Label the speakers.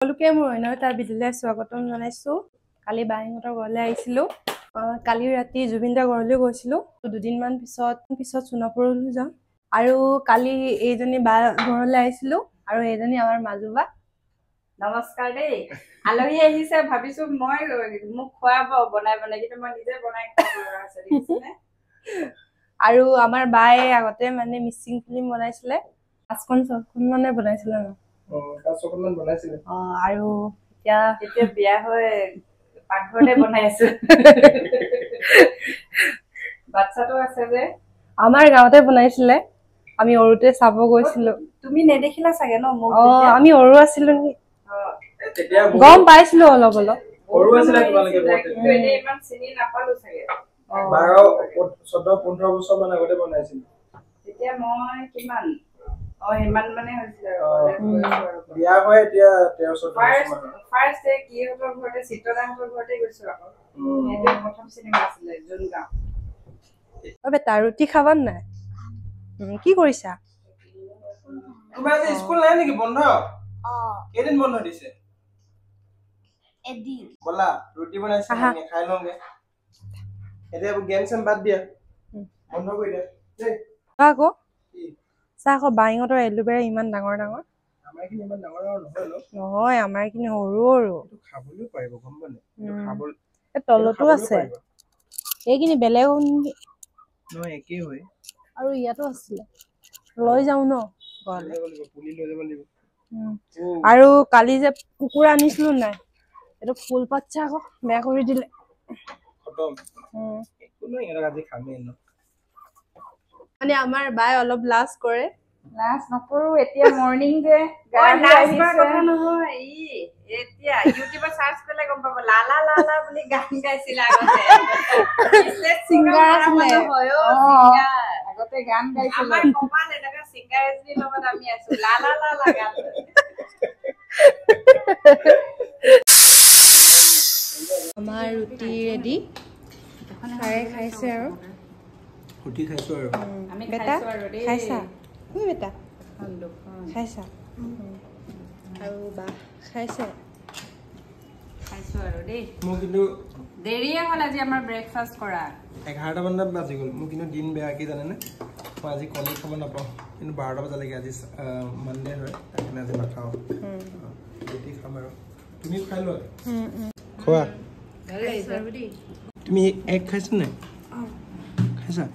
Speaker 1: সকলোকে মোৰ অন্যতা বিদ্যালয়লৈ স্বাগতম জনাইছো। কালি বাইহঁতৰ ঘৰলৈ আহিছিলো। কালি ৰাতি জুবিনদাৰ ঘৰলৈ গৈছিলো। দুদিনমান পিছত সোণাপুৰলৈ যাম। আৰু কালি এইজনী বা ঘৰলৈ আহিছিলো আৰু এইজনী আমাৰ মাজুবা।
Speaker 2: নমস্কাৰ দেই। আলহী আহিছে ভাবিছো মই মোক খোৱাব বনাই কিন্তু মই নিজে বনাই খাব লগা হৈছে দেখিছেনে।
Speaker 1: আৰু আমাৰ বায়ে আগতে মানে মিচিং ফিল্ম বনাইছিলে। 5-6খন মানে বনাইছিলে ন।
Speaker 2: 5-6খন মান বনাইছিলে।
Speaker 1: আৰু
Speaker 2: এতিয়া বিয়া হৈ পাকঘৰতে বনাই আছে। বাচ্চাটো আছে যে
Speaker 1: আমাৰ গাঁৱতে বনাইছিলে। আমি অৰুতে চাব গৈছিলো।
Speaker 2: তুমি নেদেখিলা চাগে ন মোক?
Speaker 1: আমি অৰু আছিলো নি? গম পাইছিলো অলপ।
Speaker 2: অৰু আছিলা তোমালোকে কিন্তু এনে ইমান চিনি নাপালো চাগে।
Speaker 3: 12-14-15 বছৰ মান আগতে বনাইছিল।
Speaker 2: তেতিয়া মই কিমান ইমান মানে হৈছিল আৰু
Speaker 3: বিয়া হয় এতিয়া 13-14
Speaker 2: ফাৰ্ষ্ট কিহঁতৰ ঘৰতে চিত্ৰদাহঁতৰ ঘৰতে গৈছো আকৌ। সেইটো প্ৰথম চিনেমা আছিলে জুনগাঁও।
Speaker 1: বেটা ৰুটি খাবা নাই? কি কৰিছা?
Speaker 3: তোমাৰ আজি স্কুল নাই নেকি? বন্ধ? কেইদিন বন্ধ দিছে?
Speaker 4: এদিন।
Speaker 3: বলা ৰুটি বনাইছে আমি খাই লওঁগে। এতিয়া গেম চেম বাদ দিয়া। বন্ধ কৰি দিয়া দেই।
Speaker 1: চাহ আকৌ বাইহঁতৰ এলুবেৰা ইমান ডাঙৰ।
Speaker 3: আমাৰ খিনি ইমান ডাঙৰ নহয় ন?
Speaker 1: নহয়, আমাৰ খিনি সৰু।
Speaker 3: খাবলৈও পাৰিব গম পালে? খাবলৈ
Speaker 1: তলতো আছে। এইখিনি বেলেগ
Speaker 3: নহয় একেই হয়।
Speaker 1: আৰু ইয়াতো আছিলে। লৈ যাও ন ঘৰলে।
Speaker 3: পুলি লৈ যাব লাগিব।
Speaker 1: আৰু কালি যে কুকুৰা আনিছিলো নাই? এইটো ফুল পাতছে আকৌ বেয়া কৰি দিলে।
Speaker 3: খতম। একো নাই আজি খামেই ন।
Speaker 1: মানে আমাৰ বাই অলপ লাজ কৰে।
Speaker 2: লাজ নকৰো, এতিয়া মৰ্নিং যে লাজ কথা নহয়। এতিয়া ইউটিউবত চাৰ্চ কৰিলে গম পাব। লালা লালা বুলি গান গাইছিলে আগতে।
Speaker 1: সিংগাৰ আছিলে।
Speaker 2: আগতে গান গাইছিলে। আমাৰ কপাল এনেকা সিংগাৰ এজনীৰ লগত আমি আছো। লালা লালা গান।
Speaker 1: আমাৰ ৰুটি ৰেডি। খাইছে আৰু
Speaker 3: ৰুটি খাইছো আৰু
Speaker 2: আমি
Speaker 1: বেটা
Speaker 2: খাইছো আৰু দেই।
Speaker 1: খাইছা? বেটা খাইছা? আৰু বা খাইছে?
Speaker 2: খাইছো আৰু দেই।
Speaker 3: মোৰ কিন্তু
Speaker 2: দেৰিয়ে হ'ল আজি আমাৰ ব্ৰেকফাষ্ট কৰা।
Speaker 3: 11টা মানত বাজি গ'ল। মোৰ কিন্তু দিন বেয়া কি জানেনে? মই আজি কণী খাব নাপাওঁ। কিন্তু 12টা বজালৈকে আজি মানডে হয়। সেইকাৰণে আজি নাখাওঁ। ৰুটি খাম আৰু তুমি খাই লোৱা। খোৱা। তুমি এগ খাইছা নাই? খাইছা?